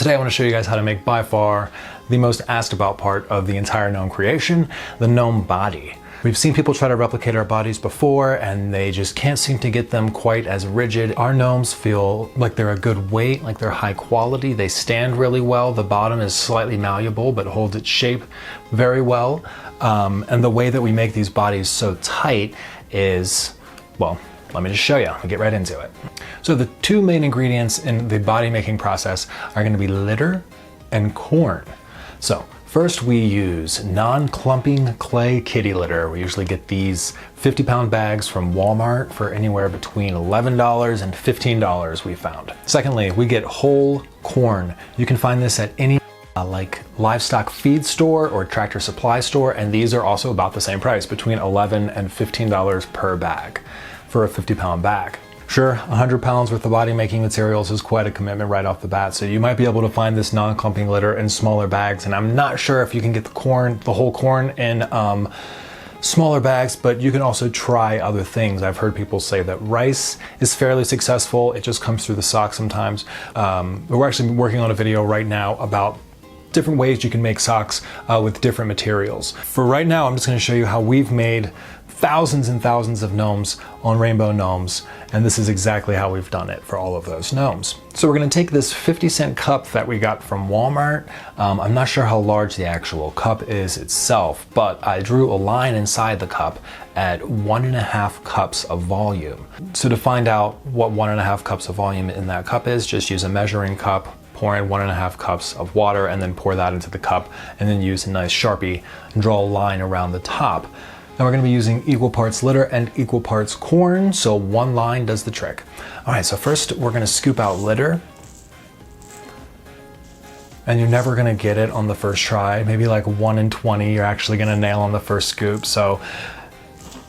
Today I want to show you guys how to make by far the most asked about part of the entire gnome creation, the gnome body. We've seen people try to replicate our bodies before and they just can't seem to get them quite as rigid. Our gnomes feel like they're a good weight, like they're high quality. They stand really well. The bottom is slightly malleable but holds its shape very well. And the way that we make these bodies so tight is, well, let me just show you. I'll get right into it. So the two main ingredients in the body making process are going to be litter and corn. So first we use non-clumping clay kitty litter. We usually get these 50-pound bags from Walmart for anywhere between $11 and $15 we found. Secondly, we get whole corn. You can find this at any like livestock feed store or tractor supply store, and these are also about the same price, between $11 and $15 per bag for a 50-pound bag. Sure, 100 pounds worth of body making materials is quite a commitment right off the bat, so you might be able to find this non-clumping litter in smaller bags, and I'm not sure if you can get the whole corn in smaller bags, but you can also try other things. I've heard people say that rice is fairly successful. It just comes through the sock sometimes. We're actually working on a video right now about different ways you can make socks with different materials. For right now, I'm just going to show you how we've made thousands and thousands of gnomes on Rainbow Gnomes, and this is exactly how we've done it for all of those gnomes. So we're going to take this 50-cent cup that we got from Walmart. I'm not sure how large the actual cup is itself, but I drew a line inside the cup at 1.5 cups of volume. So to find out what 1.5 cups of volume in that cup is, just use a measuring cup, pour in 1.5 cups of water, and then pour that into the cup, and then use a nice Sharpie and draw a line around the top. Now we're going to be using equal parts litter and equal parts corn, so one line does the trick. All right, so first we're going to scoop out litter. And you're never going to get it on the first try. Maybe like 1 in 20 you're actually going to nail on the first scoop. So,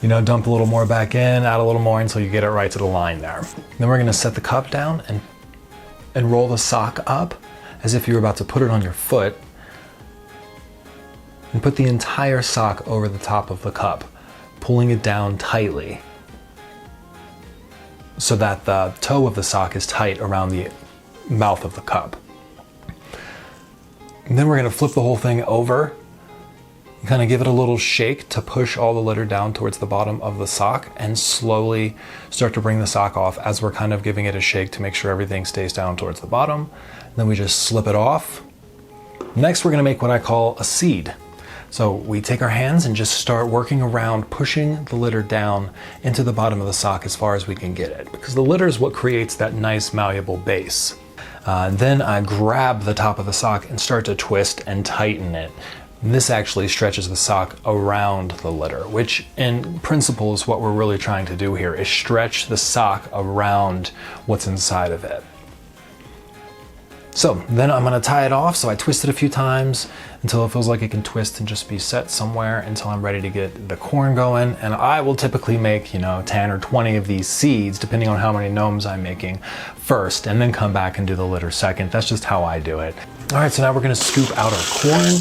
you know, dump a little more back in, add a little more until you get it right to the line there. Then we're going to set the cup down and roll the sock up as if you were about to put it on your foot. And put the entire sock over the top of the cup, pulling it down tightly so that the toe of the sock is tight around the mouth of the cup. And then we're going to flip the whole thing over, kind of give it a little shake to push all the litter down towards the bottom of the sock, and slowly start to bring the sock off as we're kind of giving it a shake to make sure everything stays down towards the bottom. And then we just slip it off. Next, we're going to make what I call a seed. So we take our hands and just start working around, pushing the litter down into the bottom of the sock as far as we can get it, because the litter is what creates that nice malleable base. Then I grab the top of the sock and start to twist and tighten it. And this actually stretches the sock around the litter, which in principle is what we're really trying to do here, is stretch the sock around what's inside of it. So then I'm going to tie it off, so I twist it a few times until it feels like it can twist and just be set somewhere until I'm ready to get the corn going. And I will typically make, 10 or 20 of these seeds, depending on how many gnomes I'm making, first, and then come back and do the litter second. That's just how I do it. All right, so now we're going to scoop out our corn.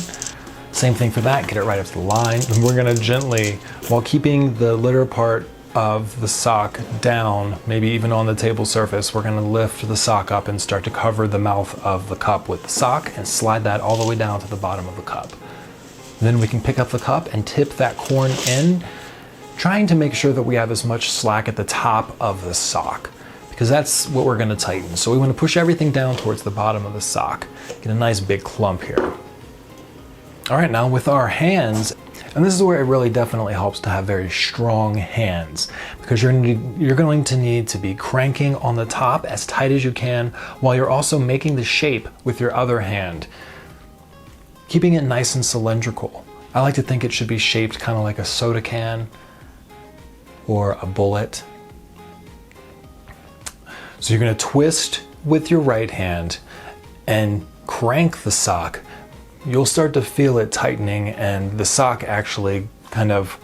Same thing for that, get it right up to the line. And we're going to gently, while keeping the litter part of the sock down, maybe even on the table surface, we're going to lift the sock up and start to cover the mouth of the cup with the sock and slide that all the way down to the bottom of the cup. Then we can pick up the cup and tip that corn in, trying to make sure that we have as much slack at the top of the sock, because that's what we're going to tighten. So we want to push everything down towards the bottom of the sock, get a nice big clump here. All right, now with our hands, and this is where it really definitely helps to have very strong hands, because you're going to need to be cranking on the top as tight as you can while you're also making the shape with your other hand, keeping it nice and cylindrical. I like to think it should be shaped kind of like a soda can or a bullet. So you're going to twist with your right hand and crank the sock. You'll start to feel it tightening and the sock actually kind of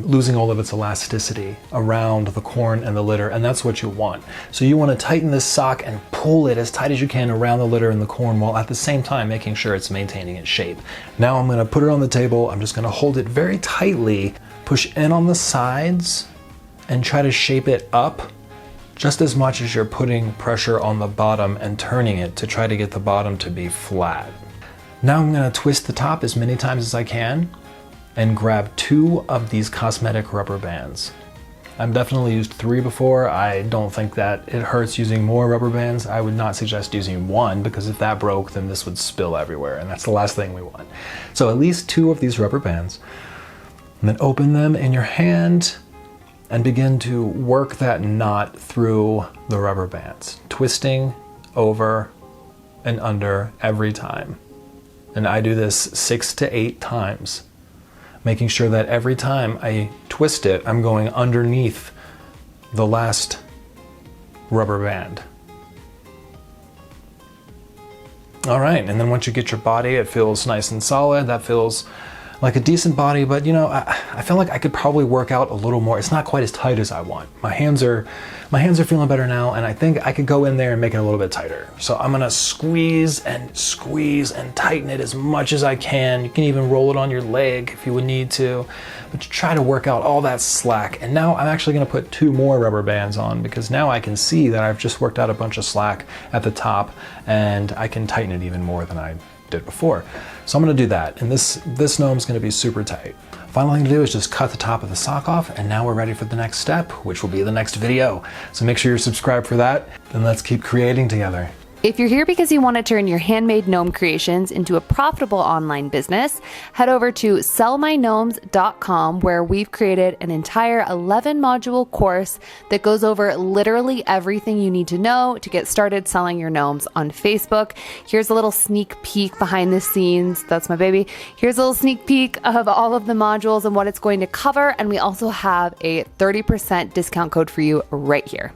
losing all of its elasticity around the corn and the litter, and that's what you want. So you want to tighten this sock and pull it as tight as you can around the litter and the corn, while at the same time making sure it's maintaining its shape. Now I'm going to put it on the table. I'm just going to hold it very tightly, push in on the sides, and try to shape it up just as much as you're putting pressure on the bottom and turning it to try to get the bottom to be flat. Now I'm going to twist the top as many times as I can and grab 2 of these cosmetic rubber bands. I've definitely used 3 before. I don't think that it hurts using more rubber bands. I would not suggest using 1, because if that broke, then this would spill everywhere, and that's the last thing we want. So at least 2 of these rubber bands, and then open them in your hand and begin to work that knot through the rubber bands, twisting over and under every time. And I do this 6 to 8 times, making sure that every time I twist it, I'm going underneath the last rubber band. All right, and then once you get your body, it feels nice and solid. That feels like a decent body, but you know, I feel like I could probably work out a little more. It's not quite as tight as I want. My hands are feeling better now, and I think I could go in there and make it a little bit tighter. So I'm gonna squeeze and tighten it as much as I can. You can even roll it on your leg if you would need to, but try to work out all that slack. And now I'm actually gonna put 2 more rubber bands on, because now I can see that I've just worked out a bunch of slack at the top, and I can tighten it even more than I did before. So I'm gonna do that, and this gnome's gonna be super tight. Final thing to do is just cut the top of the sock off, and now we're ready for the next step, which will be the next video. So make sure you're subscribed for that, and let's keep creating together. If you're here because you want to turn your handmade gnome creations into a profitable online business, head over to sellmygnomes.com, where we've created an entire 11 module course that goes over literally everything you need to know to get started selling your gnomes on Facebook. Here's a little sneak peek behind the scenes. That's my baby. Here's a little sneak peek of all of the modules and what it's going to cover. And we also have a 30% discount code for you right here.